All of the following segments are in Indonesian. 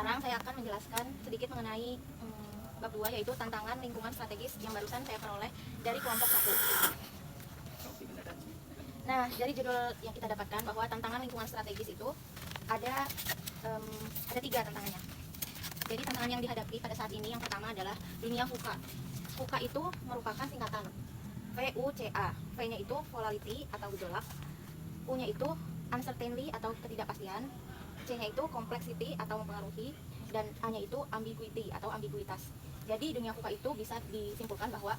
sekarang saya akan menjelaskan sedikit mengenai bab 2, yaitu tantangan lingkungan strategis yang barusan saya peroleh dari kelompok 1. Nah, dari judul yang kita dapatkan bahwa tantangan lingkungan strategis itu ada 3 tantangannya. Jadi tantangan yang dihadapi pada saat ini yang pertama adalah dunia VUCA. VUCA itu merupakan singkatan VUCA. V-nya itu volatility atau gejolak, U-nya itu uncertainty atau ketidakpastian, C-nya itu complexity atau mempengaruhi, dan A-nya itu ambiguity atau ambiguitas. Jadi dunia VUCA itu bisa disimpulkan bahwa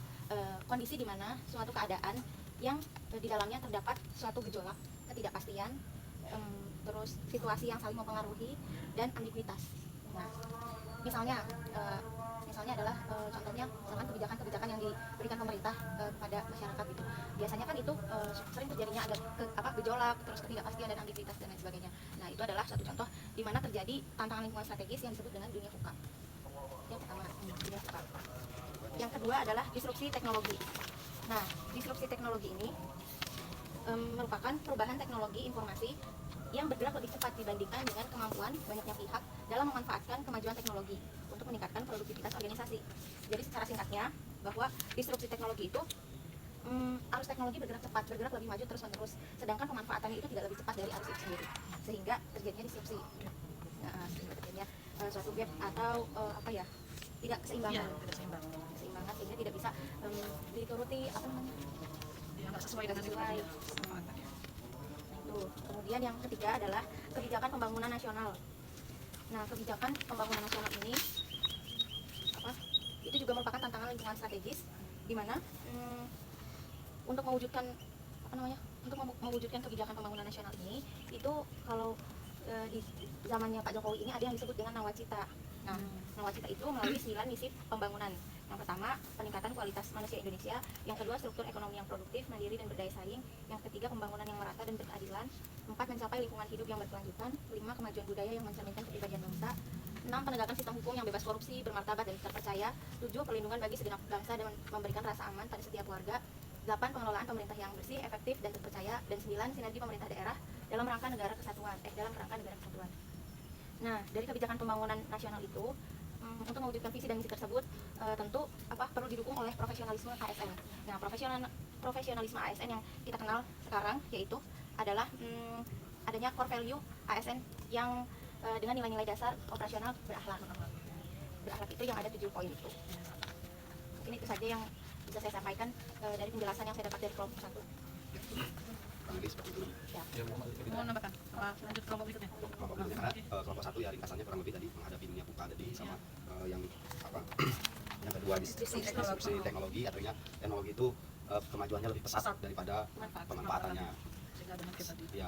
kondisi di mana suatu keadaan yang di dalamnya terdapat suatu gejolak, ketidakpastian, terus situasi yang saling mempengaruhi, dan ambiguitas. Nah, misalnya adalah contohnya misalkan kebijakan-kebijakan yang diberikan pemerintah kepada masyarakat gitu. Biasanya kan itu sering terjadinya ada gejolak, terus ketidakpastian dan ambiguitas dan lain sebagainya. Nah, itu adalah satu contoh di mana terjadi tantangan lingkungan strategis yang disebut dengan dunia VUCA. Yang pertama, dunia VUCA. Yang kedua adalah disrupsi teknologi. Nah, disrupsi teknologi ini merupakan perubahan teknologi informasi yang bergerak lebih cepat dibandingkan dengan kemampuan banyaknya pihak dalam memanfaatkan kemajuan teknologi untuk meningkatkan produktivitas organisasi. Jadi secara singkatnya, bahwa disrupsi teknologi itu arus teknologi bergerak cepat, bergerak lebih maju terus-menerus, sedangkan pemanfaatannya itu tidak lebih cepat dari arus itu sendiri, sehingga terjadinya disrupsi. Nah, sehingga terjadinya suatu gap atau tidak keseimbangan, keseimbangan sehingga tidak bisa dituruti sesuai dengan manfaatnya. Kemudian yang ketiga adalah kebijakan pembangunan nasional. Nah, kebijakan pembangunan nasional ini itu juga merupakan tantangan lingkungan strategis, di mana untuk mewujudkan kebijakan pembangunan nasional ini, itu kalau di zamannya Pak Jokowi ini ada yang disebut dengan nawacita. Nah, nawacita itu melalui 9 misi pembangunan. Yang pertama, peningkatan kualitas manusia Indonesia. Yang kedua, struktur ekonomi yang produktif, mandiri dan berdaya saing. Yang ketiga, pembangunan yang merata dan berkeadilan. 4, mencapai lingkungan hidup yang berkelanjutan. 5, kemajuan budaya yang mencerminkan kepribadian bangsa. 6, penegakan sistem hukum yang bebas korupsi, bermartabat dan terpercaya. 7, perlindungan bagi segenap bangsa dan memberikan rasa aman pada setiap warga. 8, pengelolaan pemerintah yang bersih, efektif dan terpercaya. Dan 9, sinergi pemerintah daerah dalam rangka negara kesatuan. Nah, dari kebijakan pembangunan nasional itu, untuk mewujudkan visi dan misi tersebut, tentu perlu didukung oleh profesionalisme ASN. Nah, profesionalisme ASN yang kita kenal sekarang yaitu adalah adanya core value ASN yang dengan nilai-nilai dasar operasional berakhlak. Berakhlak itu yang ada 7 poin itu. Mungkin itu saja yang bisa saya sampaikan dari penjelasan yang saya dapat dari kelompok 1. Seperti itu. Ya. Mau nambahkan? Lanjut kelompok berikutnya. Kelompok berikutnya, karena kelompok 1 ya ringkasannya kurang lebih tadi menghadapi dunia VUCA tadi sama yang kedua disrupsi teknologi, artinya teknologi itu kemajuannya lebih pesat daripada pemanfaatannya.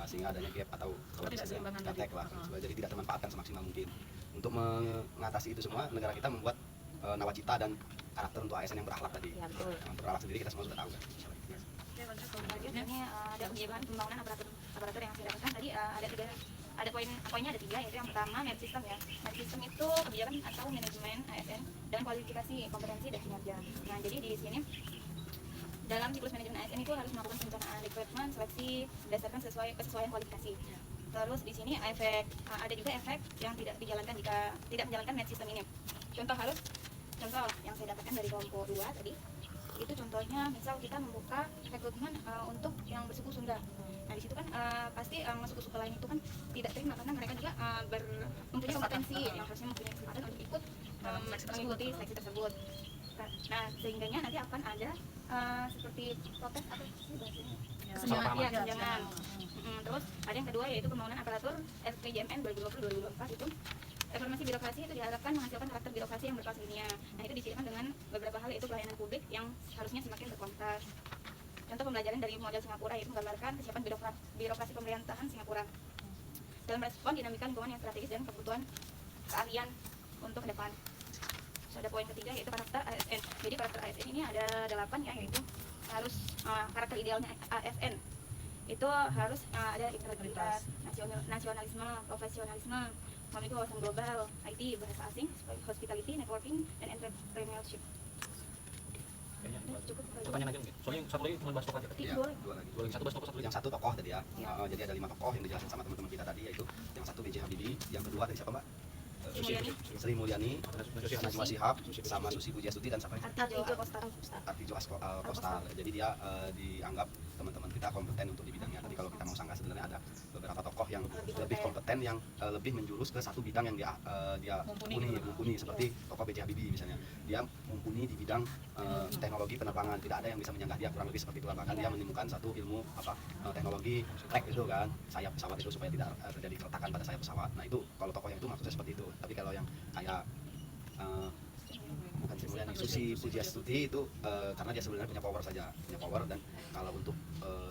Sehingga adanya gap atau kalau bisa gaptek lah, jadi tidak termanfaatkan semaksimal mungkin. Untuk mengatasi itu semua, negara kita membuat nawacita dan karakter untuk ASN yang berakhlak tadi. Ya, betul. Untuk berakhlak sendiri kita semua sudah tahu kan. Ini ada kebijakan pembangunan aparatur yang saya dapatkan tadi, ada poinnya ada 3, yaitu yang pertama merit system ya. Merit system itu kebijakan atau manajemen ASN dan kualifikasi kompetensi dan kinerja. Nah, jadi di sini dalam siklus manajemen ASN itu harus melakukan perencanaan rekrutmen, seleksi berdasarkan kesesuaian kualifikasi. Terus di sini ada juga efek yang tidak dijalankan jika tidak menjalankan merit system ini. Contoh yang saya dapatkan dari kelompok 2 tadi, itu contohnya misal kita membuka rekrutmen untuk yang bersuku Sunda. Nah, di situ kan pasti suku-suku lain itu kan tidak terima karena mereka juga mempunyai kompetensi yang harusnya mempunyai kesempatan untuk ikut mengikuti seleksi tersebut. Nah, sehingganya nanti akan ada seperti protes atau kesenjangan. Terus ada yang kedua yaitu pembangunan aparatur RPJMN 2020-2024 itu. Reformasi birokrasi itu diharapkan menghasilkan karakter birokrasi yang berkelas dunia. Nah, itu dicirikan dengan beberapa hal, yaitu pelayanan publik yang harusnya semakin berkualitas. Contoh pembelajaran dari model Singapura yaitu menggambarkan kesiapan birokrasi pemerintahan Singapura dalam respon dinamika lingkungan yang strategis dan kebutuhan keahlian untuk ke depan. Terus ada poin ketiga yaitu karakter ASN. Jadi karakter ASN ini ada 8 ya, yaitu harus karakter idealnya ASN itu harus ada integritas, nasionalisme, profesionalisme, memiliki wawasan global, IT, bahasa asing, hospitality, networking, dan entrepreneurship. Cukup. Pertanyaan lagi mungkin. Soalnya yang satu lagi cuma bahas tokoh aja. Iya, Boleh. 2 lagi. Satu bahas tokoh, satu lagi. Yang 1 tokoh tadi ya. Ya. Jadi ada 5 tokoh yang dijelasin sama teman-teman kita tadi, yaitu yang 1 B.J. Habibie, yang kedua tadi siapa Mbak? Sri Mulyani, Najwa Shihab, sama Susi Pujiastuti dan siapa lagi? Artijo Kostar. Jadi dia dianggap teman-teman kita kompeten untuk di bidangnya. Tadi kalau kita mau sangka sebenarnya ada beberapa tokoh yang lebih kompeten, yang lebih menjurus ke satu bidang yang dia mumpuni, seperti tokoh B.J. Habibie misalnya. Dia mumpuni di bidang teknologi penerbangan. Tidak ada yang bisa menyanggah dia, kurang lebih seperti itu. Bahkan dia menemukan satu ilmu teknologi track itu kan, sayap pesawat itu supaya tidak terjadi keretakan pada sayap pesawat. Nah itu kalau tokoh yang itu maksudnya seperti itu. Tapi kalau yang kayak bukan Sri Mulyani, Susi Pujiastuti itu karena dia sebenarnya punya power saja, dan kalau untuk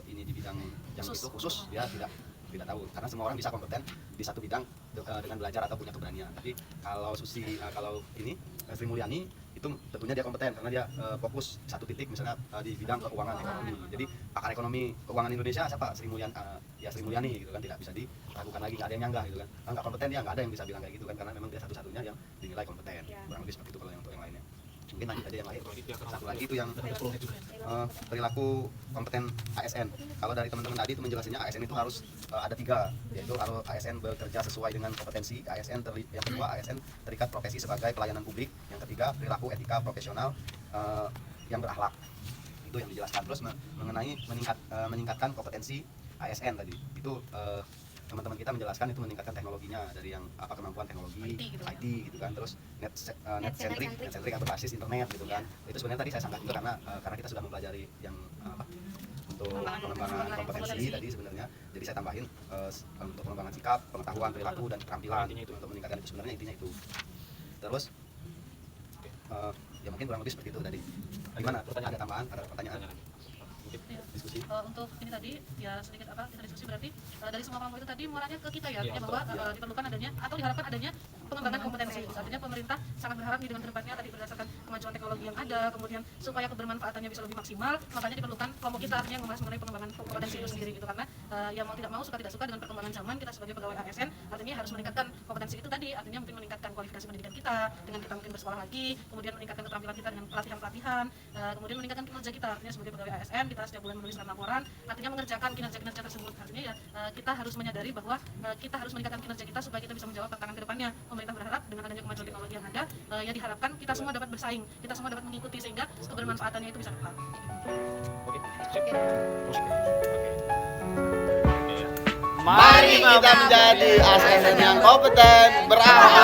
ini di bidang yang itu khusus dia tidak tahu, karena semua orang bisa kompeten di satu bidang dengan belajar atau punya keberanian. Tapi kalau kalau ini Sri Mulyani itu tentunya dia kompeten karena dia fokus satu titik, misalnya di bidang keuangan ekonomi. Jadi pakar ekonomi keuangan Indonesia siapa? Sri Mulyani gitu kan, tidak bisa diragukan lagi, nggak ada yang nyanggah gitu kan. Kalau nggak kompeten dia nggak ada yang bisa bilang kayak gitu kan, karena memang dia satu-satunya yang dinilai kompeten. Kurang lebih seperti itu kalau yang untuk yang lainnya. Mungkin lanjut aja yang lain. Satu lagi itu yang perilaku kompeten ASN. Kalau dari teman-teman tadi itu menjelaskannya ASN itu harus ada 3, yaitu harus ASN bekerja sesuai dengan kompetensi. Yang kedua ASN terikat profesi sebagai pelayanan publik. Yang ketiga perilaku etika profesional yang berakhlak. Itu yang dijelaskan. Terus mengenai meningkatkan kompetensi ASN tadi itu teman-teman kita menjelaskan itu meningkatkan teknologinya dari yang kemampuan teknologi IT gitu kan, terus net centric atau basis internet gitu kan. Itu sebenarnya tadi saya sanggah juga karena kita sudah mempelajari yang untuk pengembangan kompetensi tadi sebenarnya. Jadi saya tambahin untuk pengembangan sikap, pengetahuan, perilaku dan keterampilan untuk meningkatkan itu, sebenarnya intinya itu. Terus ya mungkin kurang lebih seperti itu tadi. Gimana? Ada tambahan? Ada pertanyaan? Diskusi. Untuk ini tadi ya sedikit kita diskusi, berarti dari semua kelompok itu tadi muaranya ke kita ya, artinya bahwa diperlukan adanya atau diharapkan adanya pengembangan kompetensi. Artinya pemerintah sangat berharap nih dengan kedepannya tadi berdasarkan kemajuan teknologi yang ada, kemudian supaya kebermanfaatannya bisa lebih maksimal, makanya diperlukan kelompok kita artinya yang membahas mengenai pengembangan kompetensi itu sendiri gitu. Karena ya mau tidak mau, suka tidak suka dengan perkembangan zaman, kita sebagai pegawai ASN artinya harus meningkatkan kompetensi itu tadi, artinya mungkin meningkatkan kualifikasi pendidikan kita dengan kita mungkin bersekolah lagi, kemudian meningkatkan keterampilan kita dengan pelatihan-pelatihan, kemudian meningkatkan kinerja kita artinya sebagai pegawai ASN kita setiap bulan menuliskan laporan, artinya mengerjakan kinerja-kinerja tersebut. Artinya ya kita harus menyadari bahwa kita harus meningkatkan kinerja kita supaya kita bisa menjawab tantangan ke depannya. Pemerintah berharap dengan adanya kemajuan teknologi yang ada, ya diharapkan kita semua dapat bersaing, kita semua dapat mengikuti sehingga kebermanfaatannya itu bisa tepat. Mari kita menjadi ASN yang kompeten, berakhlak